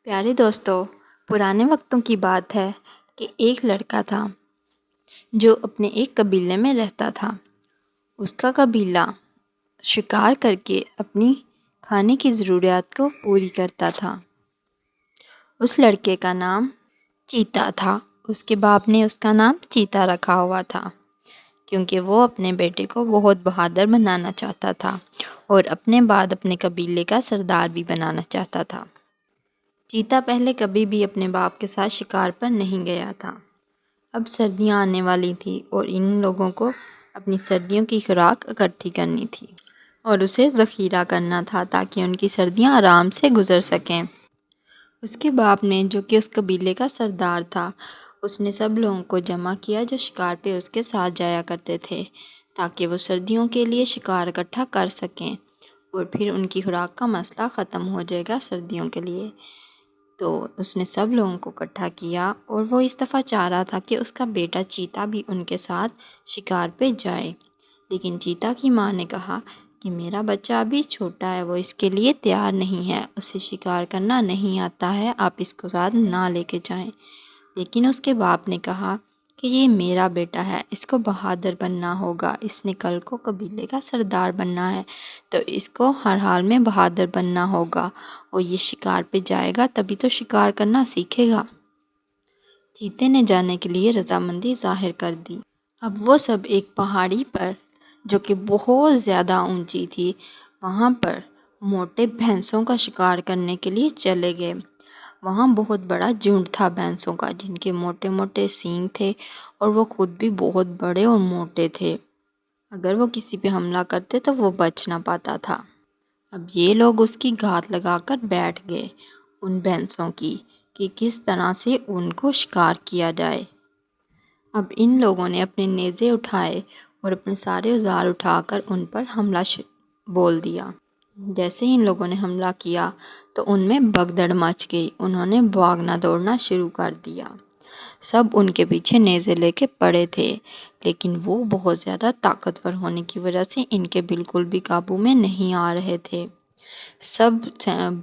پیارے دوستوں، پرانے وقتوں کی بات ہے کہ ایک لڑکا تھا جو اپنے ایک قبیلے میں رہتا تھا۔ اس کا قبیلہ شکار کر کے اپنی کھانے کی ضروریات کو پوری کرتا تھا۔ اس لڑکے کا نام چیتا تھا۔ اس کے باپ نے اس کا نام چیتا رکھا ہوا تھا کیونکہ وہ اپنے بیٹے کو بہت بہادر بنانا چاہتا تھا اور اپنے بعد اپنے قبیلے کا سردار بھی بنانا چاہتا تھا۔ چیتا پہلے کبھی بھی اپنے باپ کے ساتھ شکار پر نہیں گیا تھا۔ اب سردیاں آنے والی تھی اور ان لوگوں کو اپنی سردیوں کی خوراک اکٹھی کرنی تھی اور اسے ذخیرہ کرنا تھا تاکہ ان کی سردیاں آرام سے گزر سکیں۔ اس کے باپ نے، جو کہ اس قبیلے کا سردار تھا، اس نے سب لوگوں کو جمع کیا جو شکار پہ اس کے ساتھ جایا کرتے تھے تاکہ وہ سردیوں کے لیے شکار اکٹھا کر سکیں اور پھر ان کی خوراک کا مسئلہ ختم ہو جائے گا سردیوں کے لیے۔ تو اس نے سب لوگوں کو اکٹھا کیا اور وہ اس دفعہ چاہ رہا تھا کہ اس کا بیٹا چیتا بھی ان کے ساتھ شکار پہ جائے، لیکن چیتا کی ماں نے کہا کہ میرا بچہ ابھی چھوٹا ہے، وہ اس کے لیے تیار نہیں ہے، اسے شکار کرنا نہیں آتا ہے، آپ اس کو ساتھ نہ لے کے جائیں۔ لیکن اس کے باپ نے کہا کہ یہ میرا بیٹا ہے، اس کو بہادر بننا ہوگا، اس نے کل کو قبیلے کا سردار بننا ہے، تو اس کو ہر حال میں بہادر بننا ہوگا اور یہ شکار پہ جائے گا تبھی تو شکار کرنا سیکھے گا۔ چیتے نے جانے کے لیے رضامندی ظاہر کر دی۔ اب وہ سب ایک پہاڑی پر، جو کہ بہت زیادہ اونچی تھی، وہاں پر موٹے بھینسوں کا شکار کرنے کے لیے چلے گئے۔ وہاں بہت بڑا جھنڈ تھا بھینسوں کا، جن کے موٹے موٹے سینگ تھے اور وہ خود بھی بہت بڑے اور موٹے تھے۔ اگر وہ کسی پہ حملہ کرتے تو وہ بچ نہ پاتا تھا۔ اب یہ لوگ اس کی گھات لگا کر بیٹھ گئے ان بھینسوں کی کہ کس طرح سے ان کو شکار کیا جائے۔ اب ان لوگوں نے اپنے نیزے اٹھائے اور اپنے سارے اوزار اٹھا کر ان پر حملہ بول دیا۔ جیسے ہی ان لوگوں نے حملہ کیا تو ان میں بھگدڑ مچ گئی، انہوں نے بھاگنا دوڑنا شروع کر دیا۔ سب ان کے پیچھے نیزے لے کے پڑے تھے، لیکن وہ بہت زیادہ طاقتور ہونے کی وجہ سے ان کے بالکل بھی قابو میں نہیں آ رہے تھے۔ سب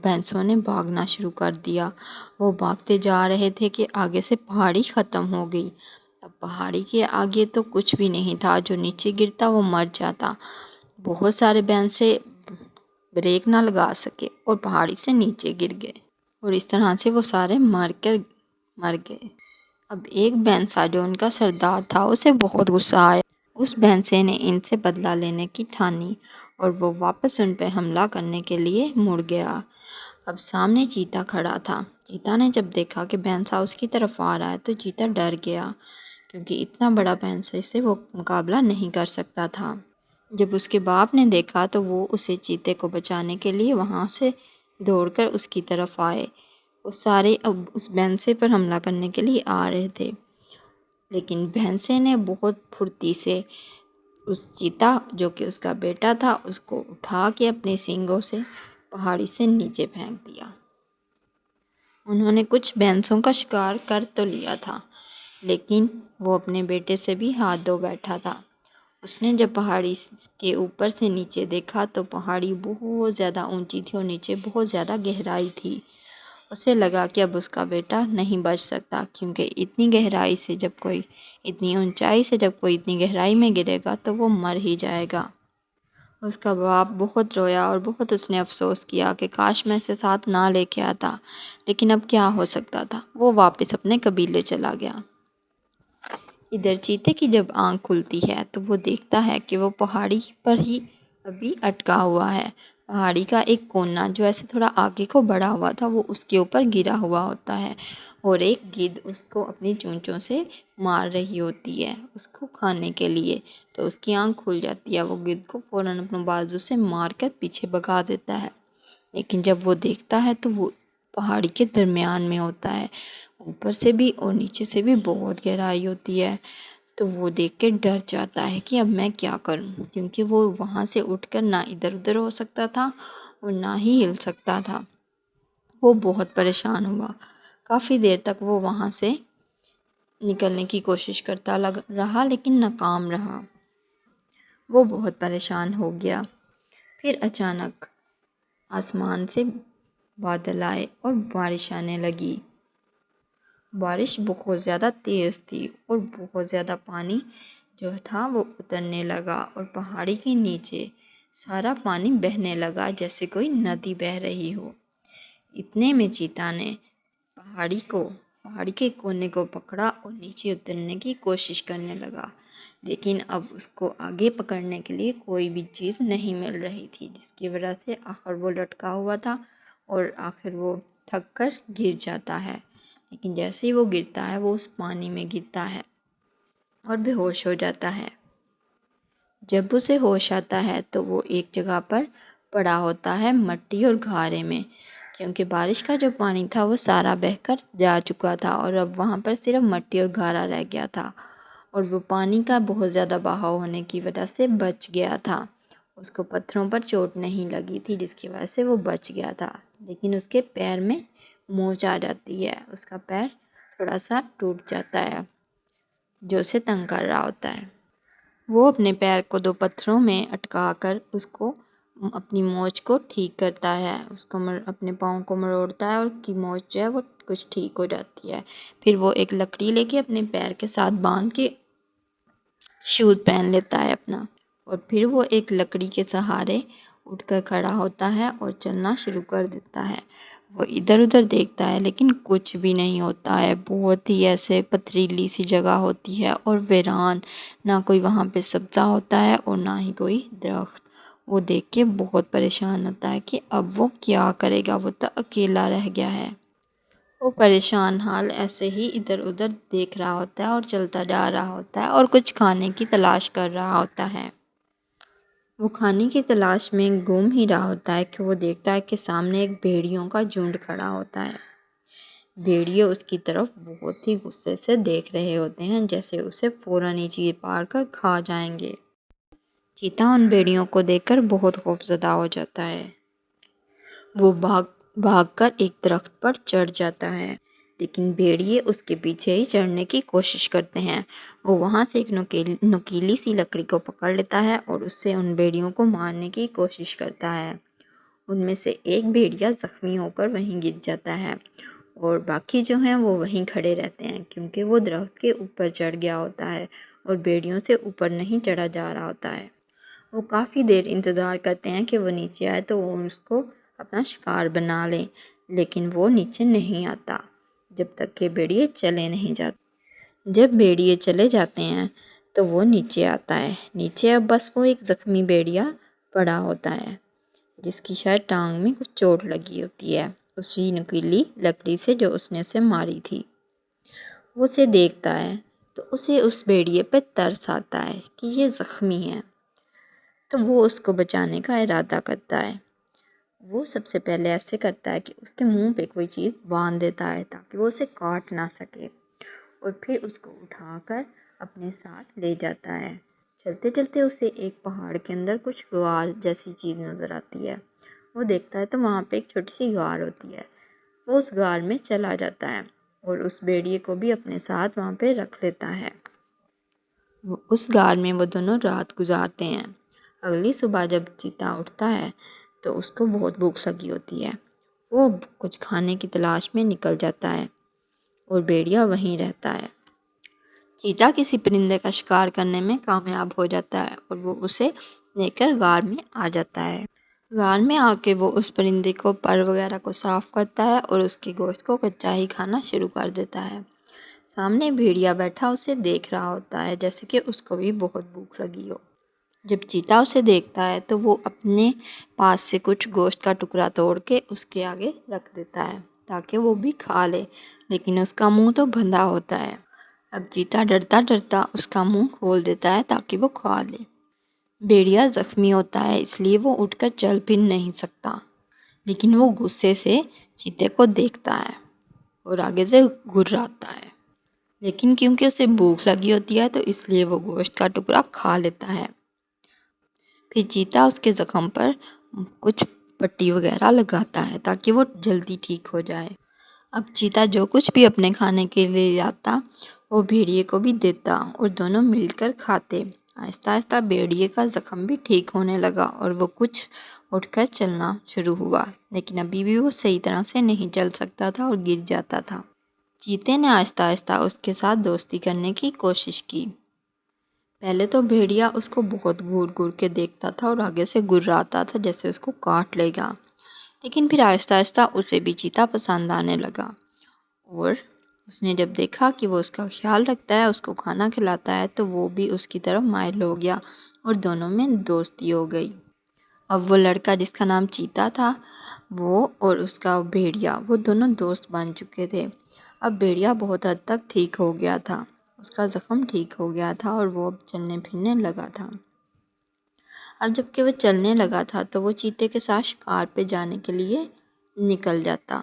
بھینسوں نے بھاگنا شروع کر دیا۔ وہ بھاگتے جا رہے تھے کہ آگے سے پہاڑی ختم ہو گئی۔ اب پہاڑی کے آگے تو کچھ بھی نہیں تھا، جو نیچے گرتا وہ مر جاتا۔ بہت سارے بھینسے بریک نہ لگا سکے اور پہاڑی سے نیچے گر گئے اور اس طرح سے وہ سارے مر گئے۔ اب ایک بھینسا جو ان کا سردار تھا، اسے بہت غصہ آیا۔ اس بھینسے نے ان سے بدلہ لینے کی ٹھانی اور وہ واپس ان پہ حملہ کرنے کے لیے مڑ گیا۔ اب سامنے چیتا کھڑا تھا۔ چیتا نے جب دیکھا کہ بھینسا اس کی طرف آ رہا ہے تو چیتا ڈر گیا کیونکہ اتنا بڑا بھینسے سے وہ مقابلہ نہیں کر سکتا تھا۔ جب اس کے باپ نے دیکھا تو وہ اسے چیتے کو بچانے کے لیے وہاں سے دوڑ کر اس کی طرف آئے۔ وہ سارے اب اس بھینسے پر حملہ کرنے کے لیے آ رہے تھے، لیکن بھینسے نے بہت پھرتی سے اس چیتا، جو کہ اس کا بیٹا تھا، اس کو اٹھا کے اپنے سینگوں سے پہاڑی سے نیچے پھینک دیا۔ انہوں نے کچھ بھینسوں کا شکار کر تو لیا تھا، لیکن وہ اپنے بیٹے سے بھی ہاتھ دھو بیٹھا تھا۔ اس نے جب پہاڑی کے اوپر سے نیچے دیکھا تو پہاڑی بہت زیادہ اونچی تھی اور نیچے بہت زیادہ گہرائی تھی۔ اسے لگا کہ اب اس کا بیٹا نہیں بچ سکتا کیونکہ اتنی اونچائی سے جب کوئی اتنی گہرائی میں گرے گا تو وہ مر ہی جائے گا۔ اس کا باپ بہت رویا اور بہت اس نے افسوس کیا کہ کاش میں اسے ساتھ نہ لے کے آتا، لیکن اب کیا ہو سکتا تھا، وہ واپس اپنے قبیلے چلا گیا۔ ادھر چیتے کی جب آنکھ کھلتی ہے تو وہ دیکھتا ہے کہ وہ پہاڑی پر ہی ابھی اٹکا ہوا ہے۔ پہاڑی کا ایک کونا جو ایسے تھوڑا آگے کو بڑھا ہوا تھا وہ اس کے اوپر گرا ہوا ہوتا ہے اور ایک گدھ اس کو اپنی چونچوں سے مار رہی ہوتی ہے اس کو کھانے کے لیے۔ تو اس کی آنکھ کھل جاتی ہے، وہ گدھ کو فوراً اپنے بازو سے مار کر پیچھے بھگا دیتا ہے، لیکن جب وہ دیکھتا ہے تو وہ پہاڑی کے درمیان میں ہوتا ہے، اوپر سے بھی اور نیچے سے بھی بہت گہرائی ہوتی ہے۔ تو وہ دیکھ کے ڈر جاتا ہے کہ اب میں کیا کروں، کیونکہ وہ وہاں سے اٹھ کر نہ ادھر ادھر ہو سکتا تھا اور نہ ہی ہل سکتا تھا۔ وہ بہت پریشان ہوا، کافی دیر تک وہ وہاں سے نکلنے کی کوشش کرتا رہا لیکن ناکام رہا۔ وہ بہت پریشان ہو گیا۔ پھر اچانک آسمان سے بادل آئے اور بارش آنے لگی۔ بارش بہت زیادہ تیز تھی اور بہت زیادہ پانی جو تھا وہ اترنے لگا اور پہاڑی کے نیچے سارا پانی بہنے لگا جیسے کوئی ندی بہہ رہی ہو۔ اتنے میں چیتا نے پہاڑی کے کونے کو پکڑا اور نیچے اترنے کی کوشش کرنے لگا، لیکن اب اس کو آگے پکڑنے کے لیے کوئی بھی چیز نہیں مل رہی تھی، جس کی وجہ سے آخر وہ لٹکا ہوا تھا اور آخر وہ تھک کر گر جاتا ہے۔ لیکن جیسے ہی وہ گرتا ہے وہ اس پانی میں گرتا ہے اور بے ہوش ہو جاتا ہے۔ جب اسے ہوش آتا ہے تو وہ ایک جگہ پر پڑا ہوتا ہے مٹی اور گھارے میں، کیونکہ بارش کا جو پانی تھا وہ سارا بہہ کر جا چکا تھا اور اب وہاں پر صرف مٹی اور گھارا رہ گیا تھا، اور وہ پانی کا بہت زیادہ بہاؤ ہونے کی وجہ سے بچ گیا تھا۔ اس کو پتھروں پر چوٹ نہیں لگی تھی جس کی وجہ سے وہ بچ گیا تھا، لیکن اس کے پیر میں موچ آ جاتی ہے، اس کا پیر تھوڑا سا ٹوٹ جاتا ہے جو اسے تنگ کر رہا ہوتا ہے۔ وہ اپنے پیر کو دو پتھروں میں اٹکا کر اس کو اپنی موچ کو ٹھیک کرتا ہے، اس کو اپنے پاؤں کو مروڑتا ہے اور اس کی موچ جو ہے وہ کچھ ٹھیک ہو جاتی ہے۔ پھر وہ ایک لکڑی لے کے اپنے پیر کے ساتھ باندھ کے شوز پہن لیتا ہے اپنا، اور پھر وہ ایک لکڑی کے سہارے اٹھ کر کھڑا ہوتا ہے اور چلنا شروع کر دیتا ہے۔ وہ ادھر ادھر دیکھتا ہے لیکن کچھ بھی نہیں ہوتا ہے، بہت ہی ایسے پتھریلی سی جگہ ہوتی ہے اور ویران، نہ کوئی وہاں پہ سبزہ ہوتا ہے اور نہ ہی کوئی درخت۔ وہ دیکھ کے بہت پریشان ہوتا ہے کہ اب وہ کیا کرے گا، وہ تو اکیلا رہ گیا ہے۔ وہ پریشان حال ایسے ہی ادھر ادھر دیکھ رہا ہوتا ہے اور چلتا جا رہا ہوتا ہے اور کچھ کھانے کی تلاش کر رہا ہوتا ہے۔ وہ کھانے کی تلاش میں گھوم ہی رہا ہوتا ہے کہ وہ دیکھتا ہے کہ سامنے ایک بھیڑیوں کا جھنڈ کھڑا ہوتا ہے۔ بھیڑیے اس کی طرف بہت ہی غصے سے دیکھ رہے ہوتے ہیں، جیسے اسے فوراً ہی چیر پار کر کھا جائیں گے۔ چیتا ان بھیڑیوں کو دیکھ کر بہت خوفزدہ ہو جاتا ہے۔ وہ بھاگ کر ایک درخت پر چڑھ جاتا ہے، لیکن بھیڑیے اس کے پیچھے ہی چڑھنے کی کوشش کرتے ہیں۔ وہ وہاں سے ایک نوکیلی سی لکڑی کو پکڑ لیتا ہے اور اس سے ان بھیڑیوں کو مارنے کی کوشش کرتا ہے۔ ان میں سے ایک بھیڑیا زخمی ہو کر وہیں گر جاتا ہے اور باقی جو ہیں وہ وہیں کھڑے رہتے ہیں، کیونکہ وہ درخت کے اوپر چڑھ گیا ہوتا ہے اور بھیڑیوں سے اوپر نہیں چڑھا جا رہا ہوتا ہے۔ وہ کافی دیر انتظار کرتے ہیں کہ وہ نیچے آئے تو وہ اس کو اپنا شکار بنا لیں، لیکن وہ نیچے نہیں آتا جب تک کہ بھیڑیے چلے نہیں جاتے۔ جب بھیڑیے چلے جاتے ہیں تو وہ نیچے آتا ہے۔ نیچے اب بس وہ ایک زخمی بھیڑیا پڑا ہوتا ہے، جس کی شاید ٹانگ میں کچھ چوٹ لگی ہوتی ہے اسی نوکیلی لکڑی سے جو اس نے اسے ماری تھی۔ وہ اسے دیکھتا ہے تو اسے اس بھیڑیے پہ ترس آتا ہے کہ یہ زخمی ہے، تو وہ اس کو بچانے کا ارادہ کرتا ہے۔ وہ سب سے پہلے ایسے کرتا ہے کہ اس کے منہ پہ کوئی چیز باندھ دیتا ہے تاکہ وہ اسے کاٹ نہ سکے، اور پھر اس کو اٹھا کر اپنے ساتھ لے جاتا ہے۔ چلتے چلتے اسے ایک پہاڑ کے اندر کچھ غار جیسی چیز نظر آتی ہے۔ وہ دیکھتا ہے تو وہاں پہ ایک چھوٹی سی غار ہوتی ہے۔ وہ اس غار میں چلا جاتا ہے اور اس بھیڑیے کو بھی اپنے ساتھ وہاں پہ رکھ لیتا ہے۔ اس غار میں وہ دونوں رات گزارتے ہیں۔ اگلی صبح جب چیتا اٹھتا ہے تو اس کو بہت بھوک لگی ہوتی ہے۔ وہ کچھ کھانے کی تلاش میں نکل جاتا ہے اور بھیڑیا وہیں رہتا ہے۔ چیتا کسی پرندے کا شکار کرنے میں کامیاب ہو جاتا ہے اور وہ اسے لے کر غار میں آ جاتا ہے۔ غار میں آ کے وہ اس پرندے کو پر وغیرہ کو صاف کرتا ہے اور اس کے گوشت کو کچا ہی کھانا شروع کر دیتا ہے۔ سامنے بھیڑیا بیٹھا اسے دیکھ رہا ہوتا ہے جیسے کہ اس کو بھی بہت بھوک لگی ہو۔ جب چیتا اسے دیکھتا ہے تو وہ اپنے پاس سے کچھ گوشت کا ٹکڑا توڑ کے اس کے آگے رکھ دیتا ہے تاکہ وہ بھی کھا لے، لیکن اس کا منہ تو بندھا ہوتا ہے۔ اب چیتا ڈرتا ڈرتا اس کا منہ کھول دیتا ہے تاکہ وہ کھا لے۔ بھیڑیا زخمی ہوتا ہے اس لیے وہ اٹھ کر چل پھر نہیں سکتا، لیکن وہ غصے سے چیتے کو دیکھتا ہے اور آگے سے گھراتا ہے، لیکن کیونکہ اسے بھوک لگی ہوتی ہے تو اس لیے وہ گوشت کا ٹکڑا کھا لیتا ہے۔ پھر چیتا اس کے زخم پر کچھ پٹی وغیرہ لگاتا ہے تاکہ وہ جلدی ٹھیک ہو جائے۔ اب چیتا جو کچھ بھی اپنے کھانے کے لیے لاتا وہ بھیڑیے کو بھی دیتا اور دونوں مل کر کھاتے۔ آہستہ آہستہ بھیڑیے کا زخم بھی ٹھیک ہونے لگا اور وہ کچھ اٹھ کر چلنا شروع ہوا، لیکن ابھی بھی وہ صحیح طرح سے نہیں چل سکتا تھا اور گر جاتا تھا۔ چیتے نے آہستہ آہستہ اس کے ساتھ دوستی کرنے کی کوشش کی۔ پہلے تو بھیڑیا اس کو بہت گھور گھور کے دیکھتا تھا اور آگے سے گراتا تھا جیسے اس کو کاٹ لے گا، لیکن پھر آہستہ آہستہ اسے بھی چیتا پسند آنے لگا، اور اس نے جب دیکھا کہ وہ اس کا خیال رکھتا ہے، اس کو کھانا کھلاتا ہے، تو وہ بھی اس کی طرف مائل ہو گیا اور دونوں میں دوستی ہو گئی۔ اب وہ لڑکا جس کا نام چیتا تھا، وہ اور اس کا بھیڑیا، وہ دونوں دوست بن چکے تھے۔ اب بھیڑیا بہت حد تک ٹھیک ہو گیا تھا، اس کا زخم ٹھیک ہو گیا تھا اور وہ اب چلنے پھرنے لگا تھا۔ اب جب کہ وہ چلنے لگا تھا تو وہ چیتے کے ساتھ شکار پہ جانے کے لیے نکل جاتا۔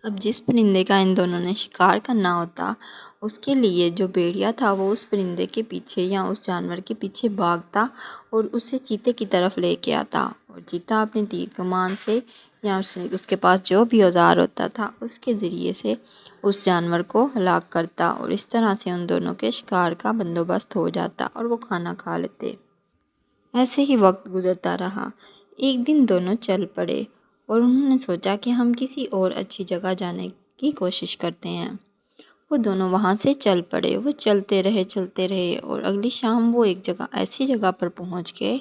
اب جس پرندے کا ان دونوں نے شکار کرنا ہوتا، اس کے لیے جو بھیڑیا تھا وہ اس پرندے کے پیچھے یا اس جانور کے پیچھے بھاگتا اور اسے چیتے کی طرف لے کے آتا، اور چیتا اپنی تیر کمان سے یا اس کے پاس جو بھی اوزار ہوتا تھا اس کے ذریعے سے اس جانور کو ہلاک کرتا، اور اس طرح سے ان دونوں کے شکار کا بندوبست ہو جاتا اور وہ کھانا کھا لیتے۔ ایسے ہی وقت گزرتا رہا۔ ایک دن دونوں چل پڑے اور انہوں نے سوچا کہ ہم کسی اور اچھی جگہ جانے کی کوشش کرتے ہیں۔ وہ دونوں وہاں سے چل پڑے، وہ چلتے رہے اور اگلی شام وہ ایک ایسی جگہ پر پہنچ گئے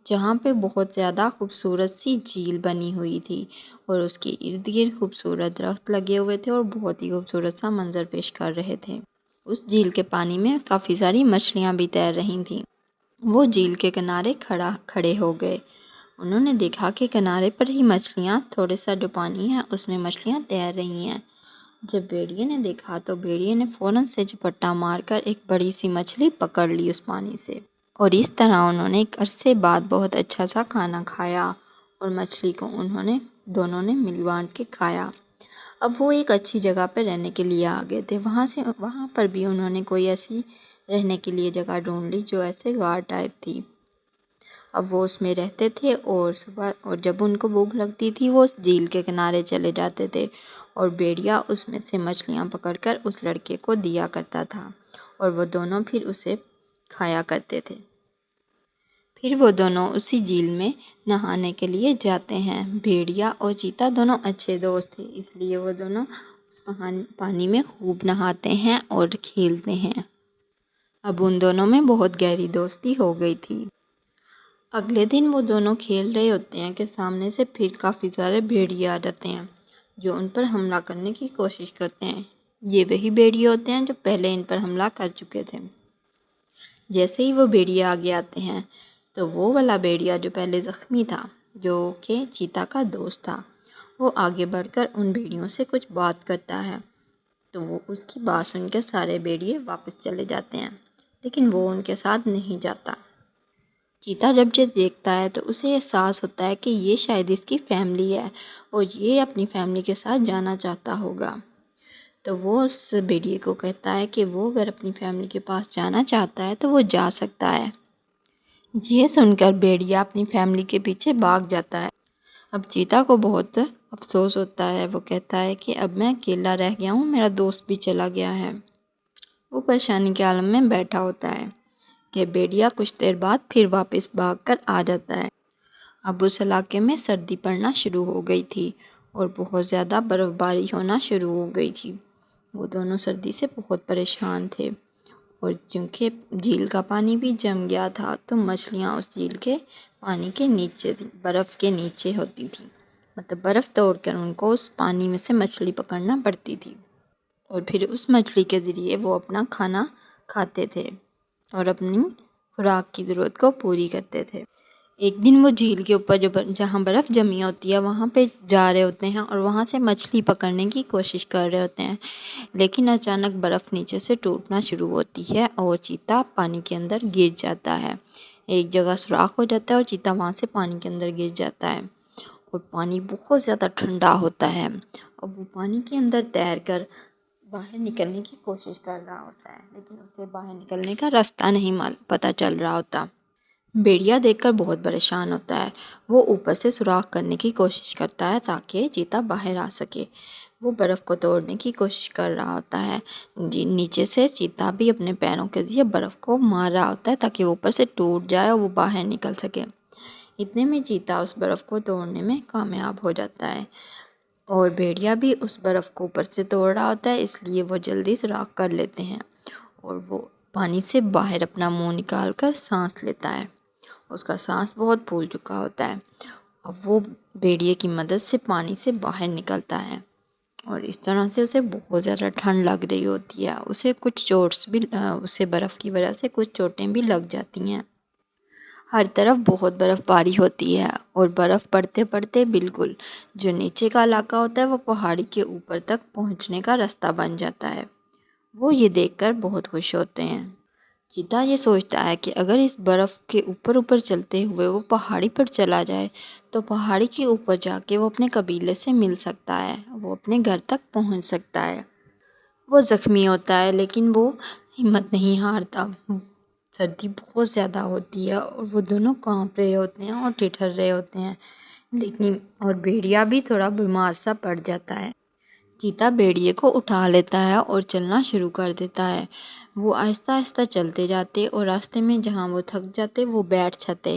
جہاں پہ بہت زیادہ خوبصورت سی جھیل بنی ہوئی تھی، اور اس کے ارد گرد خوبصورت درخت لگے ہوئے تھے اور بہت ہی خوبصورت سا منظر پیش کر رہے تھے۔ اس جھیل کے پانی میں کافی ساری مچھلیاں بھی تیر رہی تھیں۔ وہ جھیل کے کنارے کھڑے ہو گئے۔ انہوں نے دیکھا کہ کنارے پر ہی مچھلیاں، تھوڑے سا جو پانی ہے اس میں مچھلیاں تیر رہی ہیں۔ جب بھیڑیے نے دیکھا تو بھیڑیے نے فوراً سے جھپٹا مار کر ایک بڑی سی مچھلی پکڑ لی اس پانی سے، اور اس طرح انہوں نے ایک عرصے بعد بہت اچھا سا کھانا کھایا، اور مچھلی کو دونوں نے مل بانٹ کے کھایا۔ اب وہ ایک اچھی جگہ پہ رہنے کے لیے آ گئے تھے۔ وہاں پر بھی انہوں نے کوئی ایسی رہنے کے لیے جگہ ڈھونڈ لی جو ایسے غار ٹائپ تھی۔ اب وہ اس میں رہتے تھے، اور جب ان کو بھوک لگتی تھی وہ اس جھیل کے کنارے چلے جاتے تھے، اور بھیڑیا اس میں سے مچھلیاں پکڑ کر اس لڑکے کو دیا کرتا تھا، اور وہ دونوں پھر اسے کھایا کرتے تھے۔ پھر وہ دونوں اسی جھیل میں نہانے کے لیے جاتے ہیں۔ بھیڑیا اور چیتا دونوں اچھے دوست تھے، اس لیے وہ دونوں اس پانی میں خوب نہاتے ہیں اور کھیلتے ہیں۔ اب ان دونوں میں بہت گہری دوستی ہو گئی تھی۔ اگلے دن وہ دونوں کھیل رہے ہوتے ہیں کہ سامنے سے پھر کافی سارے بھیڑیے آ جاتے ہیں جو ان پر حملہ کرنے کی کوشش کرتے ہیں۔ یہ وہی بھیڑیے ہوتے ہیں جو پہلے ان پر حملہ کر چکے تھے۔ جیسے ہی وہ بھیڑیے آگے آتے ہیں تو وہ والا بھیڑیا جو پہلے زخمی تھا، جو کہ چیتا کا دوست تھا، وہ آگے بڑھ کر ان بھیڑیوں سے کچھ بات کرتا ہے، تو وہ اس کی بات سن کر سارے بھیڑیے واپس چلے جاتے ہیں، لیکن وہ ان کے ساتھ نہیں جاتا۔ چیتا جب یہ دیکھتا ہے تو اسے احساس ہوتا ہے کہ یہ شاید اس کی فیملی ہے اور یہ اپنی فیملی کے ساتھ جانا چاہتا ہوگا، تو وہ اس بھیڑیے کو کہتا ہے کہ وہ اگر اپنی فیملی کے پاس جانا چاہتا ہے تو وہ جا سکتا ہے۔ یہ سن کر بھیڑیا اپنی فیملی کے پیچھے بھاگ جاتا ہے۔ اب چیتا کو بہت افسوس ہوتا ہے، وہ کہتا ہے کہ اب میں اکیلا رہ گیا ہوں، میرا دوست بھی چلا گیا ہے۔ وہ پریشانی کے عالم میں بیٹھا ہوتا ہے کہ بھیڑیا کچھ دیر بعد پھر واپس بھاگ کر آ جاتا ہے۔ اب اس علاقے میں سردی پڑنا شروع ہو گئی تھی اور بہت زیادہ برف باری ہونا شروع ہو گئی تھی۔ وہ دونوں سردی سے بہت پریشان تھے، اور چونکہ جھیل کا پانی بھی جم گیا تھا تو مچھلیاں اس جھیل کے پانی کے نیچے تھیں، برف کے نیچے ہوتی تھیں، مطلب برف توڑ کر ان کو اس پانی میں سے مچھلی پکڑنا پڑتی تھی، اور پھر اس مچھلی کے ذریعے وہ اپنا کھانا کھاتے تھے اور اپنی خوراک کی ضرورت کو پوری کرتے تھے۔ ایک دن وہ جھیل کے اوپر جہاں برف جمی ہوتی ہے وہاں پہ جا رہے ہوتے ہیں اور وہاں سے مچھلی پکڑنے کی کوشش کر رہے ہوتے ہیں، لیکن اچانک برف نیچے سے ٹوٹنا شروع ہوتی ہے اور چیتا پانی کے اندر گر جاتا ہے۔ ایک جگہ سوراخ ہو جاتا ہے اور چیتا وہاں سے پانی کے اندر گر جاتا ہے، اور پانی بہت زیادہ ٹھنڈا ہوتا ہے۔ اب وہ پانی کے اندر تیر کر باہر نکلنے کی کوشش کر رہا ہوتا ہے، لیکن اسے باہر نکلنے کا راستہ نہیں پتہ چل رہا ہوتا۔ بھیڑیا دیکھ کر بہت پریشان ہوتا ہے، وہ اوپر سے سوراخ کرنے کی کوشش کرتا ہے تاکہ چیتا باہر آ سکے۔ وہ برف کو توڑنے کی کوشش کر رہا ہوتا ہے، نیچے سے چیتا بھی اپنے پیروں کے ذریعے برف کو مار رہا ہوتا ہے تاکہ وہ اوپر سے ٹوٹ جائے اور وہ باہر نکل سکے۔ اتنے میں چیتا اس برف کو توڑنے میں کامیاب ہو جاتا ہے اور بھیڑیا بھی اس برف کو اوپر سے توڑ رہا ہوتا ہے، اس لیے وہ جلدی سراغ کر لیتے ہیں اور وہ پانی سے باہر اپنا منہ نکال کر سانس لیتا ہے۔ اس کا سانس بہت پھول چکا ہوتا ہے۔ اب وہ بھیڑیے کی مدد سے پانی سے باہر نکلتا ہے اور اس طرح سے اسے بہت زیادہ ٹھنڈ لگ رہی ہوتی ہے۔ اسے برف کی وجہ سے کچھ چوٹیں بھی لگ جاتی ہیں۔ ہر طرف بہت برف باری ہوتی ہے اور برف پڑتے پڑتے بالکل جو نیچے کا علاقہ ہوتا ہے وہ پہاڑی کے اوپر تک پہنچنے کا راستہ بن جاتا ہے۔ وہ یہ دیکھ کر بہت خوش ہوتے ہیں۔ چیتا یہ سوچتا ہے کہ اگر اس برف کے اوپر اوپر چلتے ہوئے وہ پہاڑی پر چلا جائے تو پہاڑی کے اوپر جا کے وہ اپنے قبیلے سے مل سکتا ہے، وہ اپنے گھر تک پہنچ سکتا ہے۔ وہ زخمی ہوتا ہے لیکن وہ ہمت نہیں ہارتا۔ سردی بہت زیادہ ہوتی ہے اور وہ دونوں کانپ رہے ہوتے ہیں اور ٹھٹر رہے ہوتے ہیں، لیکن اور بھیڑیا بھی تھوڑا بیمار سا پڑ جاتا ہے۔ چیتا بھیڑیے کو اٹھا لیتا ہے اور چلنا شروع کر دیتا ہے۔ وہ آہستہ آہستہ چلتے جاتے اور راستے میں جہاں وہ تھک جاتے وہ بیٹھ جاتے۔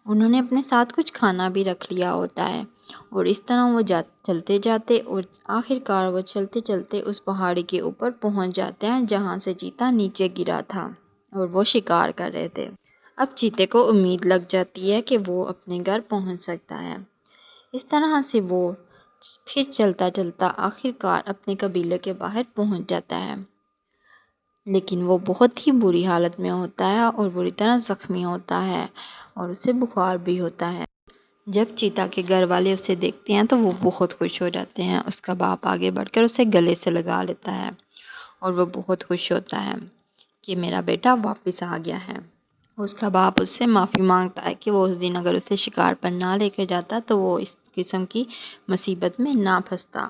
انہوں نے اپنے ساتھ کچھ کھانا بھی رکھ لیا ہوتا ہے اور اس طرح وہ چلتے جاتے اور آخر کار وہ چلتے چلتے اس پہاڑی کے اوپر پہنچ جاتے ہیں جہاں سے چیتا نیچے گرا تھا اور وہ شکار کر رہے تھے۔ اب چیتے کو امید لگ جاتی ہے کہ وہ اپنے گھر پہنچ سکتا ہے۔ اس طرح سے وہ پھر چلتا چلتا آخر کار اپنے قبیلے کے باہر پہنچ جاتا ہے، لیکن وہ بہت ہی بری حالت میں ہوتا ہے اور بری طرح زخمی ہوتا ہے اور اسے بخار بھی ہوتا ہے۔ جب چیتا کے گھر والے اسے دیکھتے ہیں تو وہ بہت خوش ہو جاتے ہیں۔ اس کا باپ آگے بڑھ کر اسے گلے سے لگا لیتا ہے اور وہ بہت خوش ہوتا ہے کہ میرا بیٹا واپس آ گیا ہے۔ اس کا باپ اس سے معافی مانگتا ہے کہ وہ اس دن اگر اسے شکار پر نہ لے کے جاتا تو وہ اس قسم کی مصیبت میں نہ پھنستا،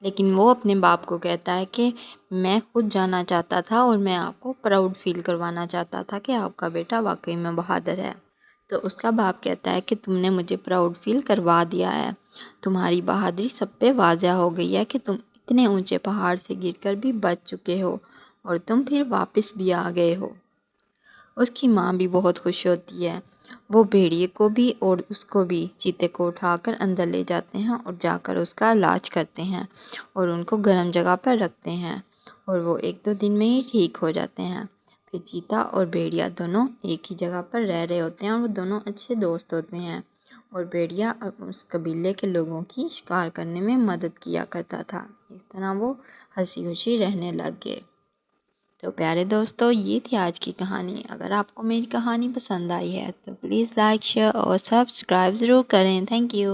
لیکن وہ اپنے باپ کو کہتا ہے کہ میں خود جانا چاہتا تھا اور میں آپ کو پراؤڈ فیل کروانا چاہتا تھا کہ آپ کا بیٹا واقعی میں بہادر ہے۔ تو اس کا باپ کہتا ہے کہ تم نے مجھے پراؤڈ فیل کروا دیا ہے، تمہاری بہادری سب پہ واضح ہو گئی ہے کہ تم اتنے اونچے پہاڑ سے گر کر بھی بچ چکے ہو اور تم پھر واپس بھی آ گئے ہو۔ اس کی ماں بھی بہت خوش ہوتی ہے۔ وہ بھیڑیے کو بھی اور اس کو بھی چیتے کو اٹھا کر اندر لے جاتے ہیں اور جا کر اس کا علاج کرتے ہیں اور ان کو گرم جگہ پر رکھتے ہیں اور وہ 1-2 دن میں ہی ٹھیک ہو جاتے ہیں۔ پھر چیتا اور بھیڑیا دونوں ایک ہی جگہ پر رہ رہے ہوتے ہیں اور وہ دونوں اچھے دوست ہوتے ہیں اور بھیڑیا اس قبیلے کے لوگوں کی شکار کرنے میں مدد کیا کرتا تھا۔ اس طرح وہ ہنسی خوشی رہنے لگ گئے۔ تو پیارے دوستو، یہ تھی آج کی کہانی۔ اگر آپ کو میری کہانی پسند آئی ہے تو پلیز لائک، شیئر اور سبسکرائب ضرور کریں۔ Thank you.